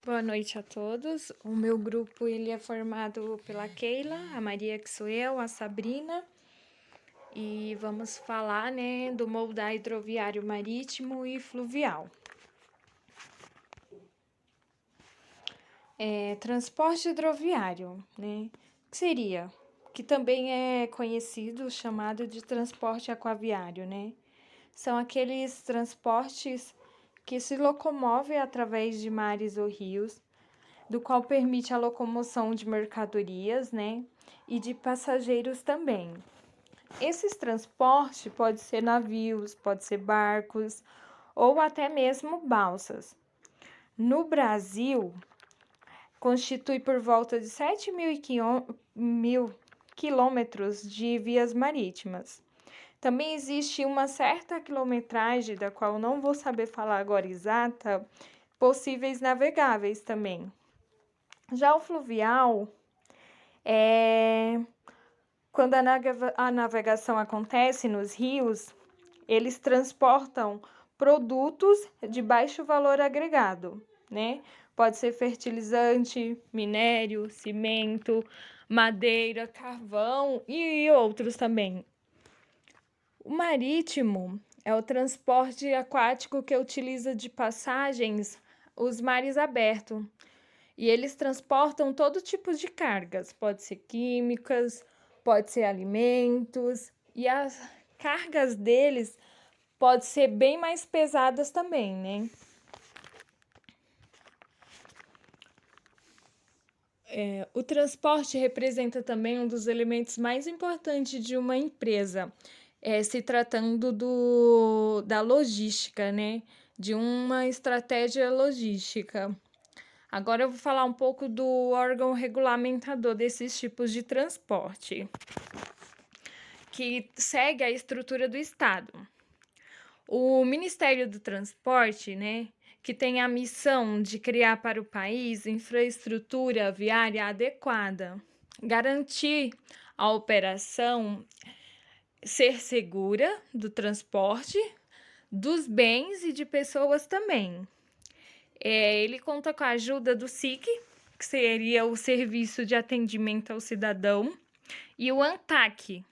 Boa noite a todos. O meu grupo ele é formado pela Keila, a Maria que sou eu, a Sabrina. E vamos falar, do moldar hidroviário marítimo e fluvial. Transporte hidroviário, Que seria? Que também é conhecido, chamado de transporte aquaviário, São aqueles transportes que se locomovem através de mares ou rios, do qual permite a locomoção de mercadorias, e de passageiros também. Esses transportes podem ser navios, pode ser barcos ou até mesmo balsas. No Brasil, constitui por volta de 7 mil quilômetros de vias marítimas. Também existe uma certa quilometragem, da qual não vou saber falar agora exata, possíveis navegáveis também. Já o fluvial quando a navegação acontece nos rios, eles transportam produtos de baixo valor agregado, Pode ser fertilizante, minério, cimento, madeira, carvão e outros também. O marítimo é o transporte aquático que utiliza de passagens os mares abertos. E eles transportam todo tipo de cargas, pode ser químicas, pode ser alimentos, e as cargas deles podem ser bem mais pesadas também, O transporte representa também um dos elementos mais importantes de uma empresa, se tratando da logística, de uma estratégia logística. Agora eu vou falar um pouco do órgão regulamentador desses tipos de transporte, que segue a estrutura do Estado. O Ministério do Transporte, que tem a missão de criar para o país infraestrutura viária adequada, garantir a operação ser segura do transporte, dos bens e de pessoas também. Ele conta com a ajuda do SIC, que seria o Serviço de Atendimento ao Cidadão, e o ANTAQ.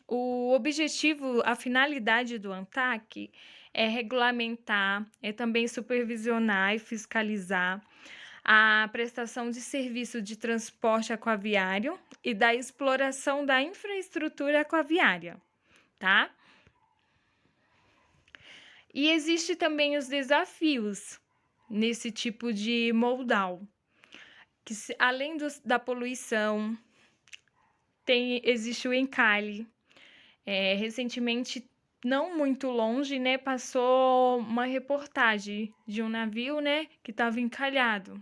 O objetivo, a finalidade do ANTAQ é regulamentar, é também supervisionar e fiscalizar a prestação de serviço de transporte aquaviário e da exploração da infraestrutura aquaviária, tá? E existe também os desafios nesse tipo de moldal, que além da poluição, existe o encalhe. Recentemente, não muito longe, passou uma reportagem de um navio, que estava encalhado.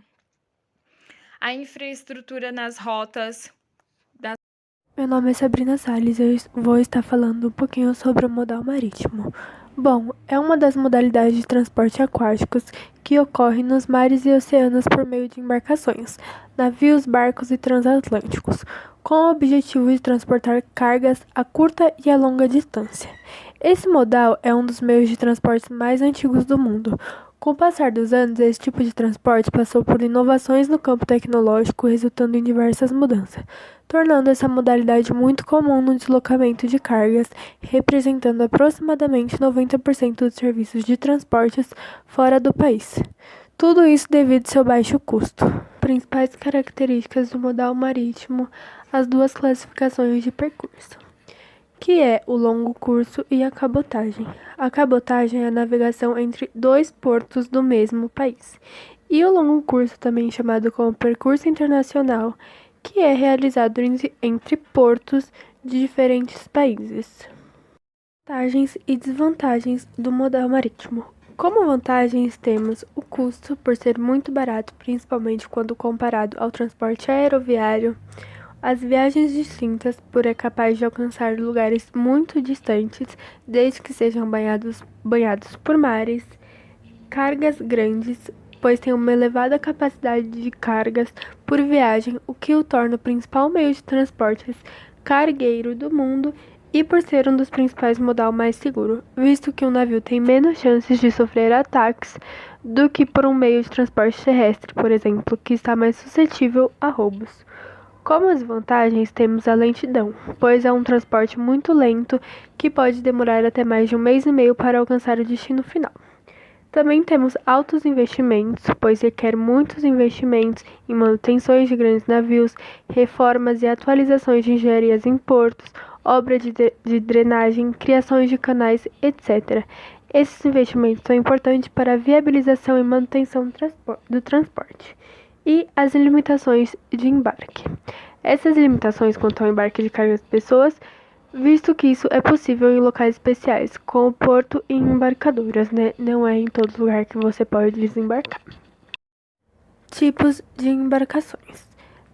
A infraestrutura nas rotas. Meu nome é Sabrina Salles e eu vou estar falando um pouquinho sobre o modal marítimo. Bom, é uma das modalidades de transporte aquáticos que ocorre nos mares e oceanos por meio de embarcações, navios, barcos e transatlânticos, com o objetivo de transportar cargas a curta e a longa distância. Esse modal é um dos meios de transporte mais antigos do mundo. Com o passar dos anos, esse tipo de transporte passou por inovações no campo tecnológico, resultando em diversas mudanças, tornando essa modalidade muito comum no deslocamento de cargas, representando aproximadamente 90% dos serviços de transportes fora do país. Tudo isso devido ao seu baixo custo. Principais características do modal marítimo, as duas classificações de percurso, que é o longo curso e a cabotagem. A cabotagem é a navegação entre dois portos do mesmo país. E o longo curso, também chamado como percurso internacional, que é realizado entre portos de diferentes países. Vantagens e desvantagens do modal marítimo. Como vantagens temos o custo, por ser muito barato, principalmente quando comparado ao transporte aeroviário, as viagens distintas, por é capaz de alcançar lugares muito distantes, desde que sejam banhados por mares, cargas grandes, pois tem uma elevada capacidade de cargas por viagem, o que o torna o principal meio de transportes cargueiro do mundo, e por ser um dos principais modal mais seguro, visto que um navio tem menos chances de sofrer ataques do que por um meio de transporte terrestre, por exemplo, que está mais suscetível a roubos. Como desvantagens, temos a lentidão, pois é um transporte muito lento que pode demorar até mais de um mês e meio para alcançar o destino final. Também temos altos investimentos, pois requer muitos investimentos em manutenções de grandes navios, reformas e atualizações de engenharias em portos, obra de drenagem, criações de canais, etc. Esses investimentos são importantes para a viabilização e manutenção do transporte. E as limitações de embarque. Essas limitações quanto ao embarque de cargas de pessoas, visto que isso é possível em locais especiais, como porto e embarcadoras, né? Não é em todo lugar que você pode desembarcar. Tipos de embarcações.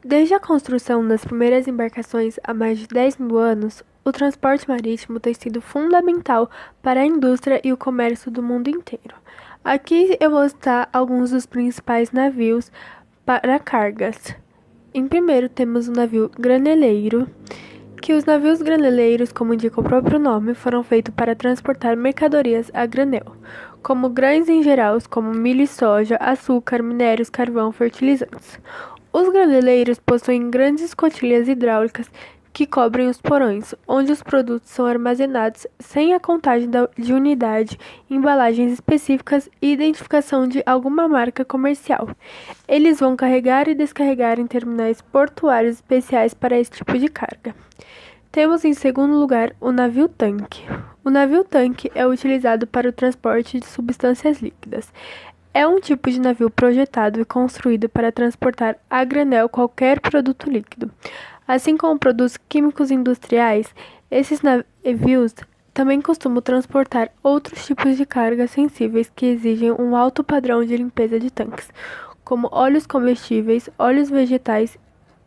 Desde a construção das primeiras embarcações há mais de 10 mil anos, o transporte marítimo tem sido fundamental para a indústria e o comércio do mundo inteiro. Aqui eu vou listar alguns dos principais navios para cargas. Em primeiro temos o navio graneleiro, que os navios graneleiros, como indica o próprio nome, foram feitos para transportar mercadorias a granel, como grãos em geral, como milho e soja, açúcar, minérios, carvão, fertilizantes. Os graneleiros possuem grandes escotilhas hidráulicas que cobrem os porões, onde os produtos são armazenados sem a contagem de unidade, embalagens específicas e identificação de alguma marca comercial. Eles vão carregar e descarregar em terminais portuários especiais para esse tipo de carga. Temos em segundo lugar o navio-tanque. O navio-tanque é utilizado para o transporte de substâncias líquidas. É um tipo de navio projetado e construído para transportar a granel qualquer produto líquido. Assim como produtos químicos industriais, esses navios também costumam transportar outros tipos de cargas sensíveis que exigem um alto padrão de limpeza de tanques, como óleos comestíveis, óleos vegetais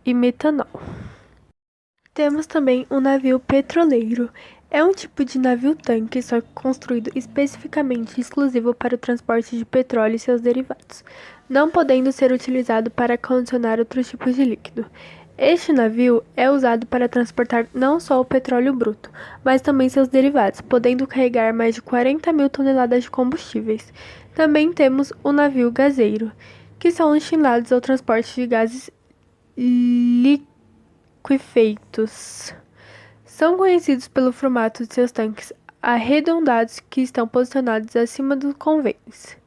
e metanol. Temos também o navio petroleiro. É um tipo de navio-tanque, só que construído especificamente exclusivo para o transporte de petróleo e seus derivados, não podendo ser utilizado para acondicionar outros tipos de líquido. Este navio é usado para transportar não só o petróleo bruto, mas também seus derivados, podendo carregar mais de 40 mil toneladas de combustíveis. Também temos o navio gaseiro, que são destinados ao transporte de gases liquefeitos. São conhecidos pelo formato de seus tanques arredondados que estão posicionados acima dos convênios.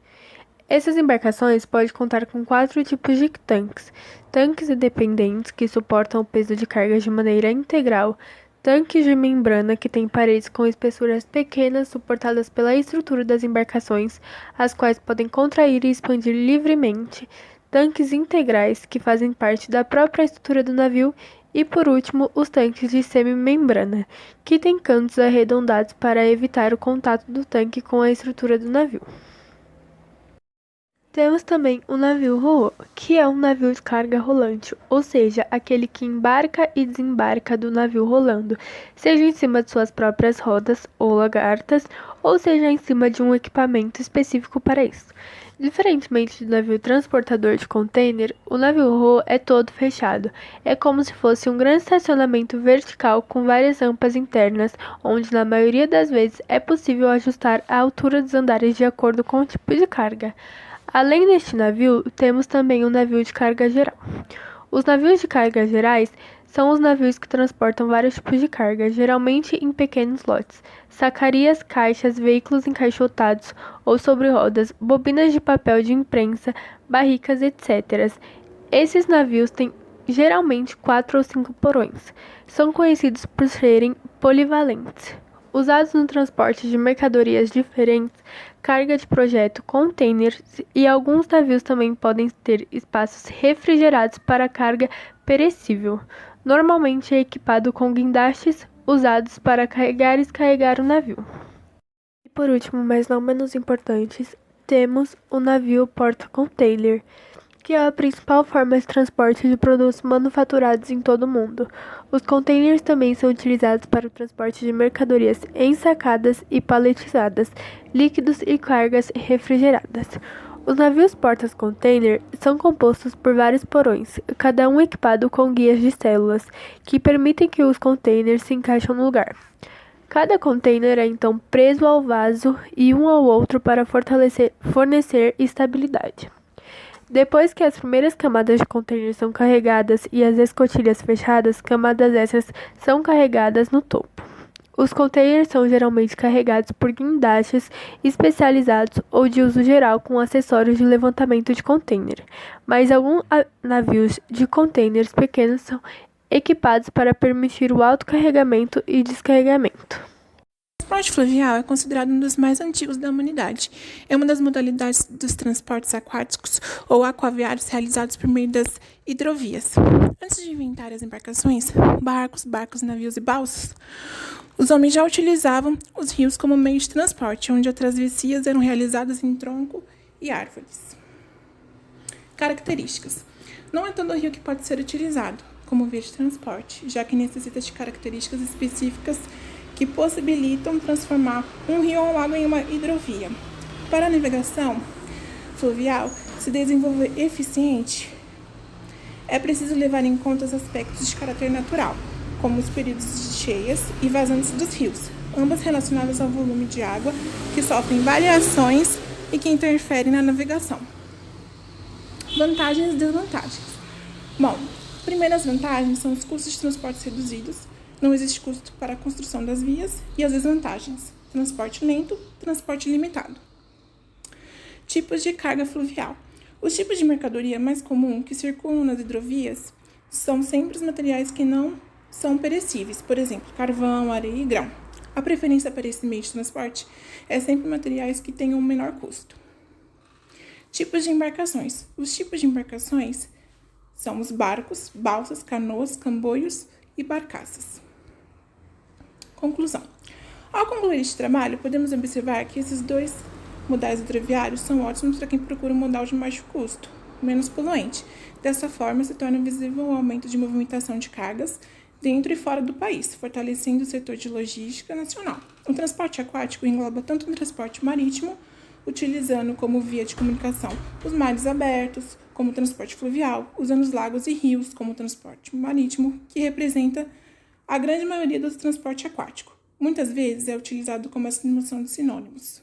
Essas embarcações podem contar com 4 tipos de tanques: tanques independentes, que suportam o peso de cargas de maneira integral, tanques de membrana, que têm paredes com espessuras pequenas suportadas pela estrutura das embarcações, as quais podem contrair e expandir livremente, tanques integrais, que fazem parte da própria estrutura do navio, e, por último, os tanques de semi-membrana, que têm cantos arredondados para evitar o contato do tanque com a estrutura do navio. Temos também o navio ro-ro, que é um navio de carga rolante, ou seja, aquele que embarca e desembarca do navio rolando, seja em cima de suas próprias rodas ou lagartas, ou seja em cima de um equipamento específico para isso. Diferentemente do navio transportador de container, o navio ro-ro é todo fechado. É como se fosse um grande estacionamento vertical com várias rampas internas, onde na maioria das vezes é possível ajustar a altura dos andares de acordo com o tipo de carga. Além deste navio, temos também o navio de carga geral. Os navios de carga gerais são os navios que transportam vários tipos de carga, geralmente em pequenos lotes: sacarias, caixas, veículos encaixotados ou sobre rodas, bobinas de papel de imprensa, barricas, etc. Esses navios têm geralmente 4 ou 5 porões. São conhecidos por serem polivalentes. Usados no transporte de mercadorias diferentes, carga de projeto, containers, e alguns navios também podem ter espaços refrigerados para carga perecível. Normalmente é equipado com guindastes usados para carregar e descarregar o navio. E por último, mas não menos importantes, temos o navio porta-container, que é a principal forma de transporte de produtos manufaturados em todo o mundo. Os containers também são utilizados para o transporte de mercadorias ensacadas e paletizadas, líquidos e cargas refrigeradas. Os navios porta-container são compostos por vários porões, cada um equipado com guias de células, que permitem que os containers se encaixem no lugar. Cada container é então preso ao vaso e um ao outro para fornecer estabilidade. Depois que as primeiras camadas de containers são carregadas e as escotilhas fechadas, camadas extras são carregadas no topo. Os containers são geralmente carregados por guindastes especializados ou de uso geral com acessórios de levantamento de container, mas alguns navios de containers pequenos são equipados para permitir o autocarregamento e descarregamento. O transporte fluvial é considerado um dos mais antigos da humanidade. É uma das modalidades dos transportes aquáticos ou aquaviários realizados por meio das hidrovias. Antes de inventar as embarcações, barcos, navios e balsas, os homens já utilizavam os rios como meio de transporte, onde as travessias eram realizadas em tronco e árvores. Características. Não é todo rio que pode ser utilizado como via de transporte, já que necessita de características específicas que possibilitam transformar um rio ou lago em uma hidrovia. Para a navegação fluvial se desenvolver eficiente, é preciso levar em conta os aspectos de caráter natural, como os períodos de cheias e vazantes dos rios, ambas relacionadas ao volume de água, que sofrem variações e que interferem na navegação. Vantagens e desvantagens. Bom, primeiras vantagens são os custos de transporte reduzidos, não existe custo para a construção das vias, e as desvantagens: transporte lento, transporte limitado. Tipos de carga fluvial. Os tipos de mercadoria mais comuns que circulam nas hidrovias são sempre os materiais que não são perecíveis, por exemplo, carvão, areia e grão. A preferência para esse meio de transporte é sempre materiais que tenham um menor custo. Tipos de embarcações. Os tipos de embarcações são os barcos, balsas, canoas, camboios e barcaças. Conclusão. Ao concluir este trabalho, podemos observar que esses dois modais hidroviários são ótimos para quem procura um modal de baixo custo, menos poluente. Dessa forma, se torna visível o aumento de movimentação de cargas dentro e fora do país, fortalecendo o setor de logística nacional. O transporte aquático engloba tanto o transporte marítimo, utilizando como via de comunicação os mares abertos, como o transporte fluvial, usando os lagos e rios como transporte marítimo, que representa a grande maioria do transporte aquático. Muitas vezes é utilizado como assinação de sinônimos.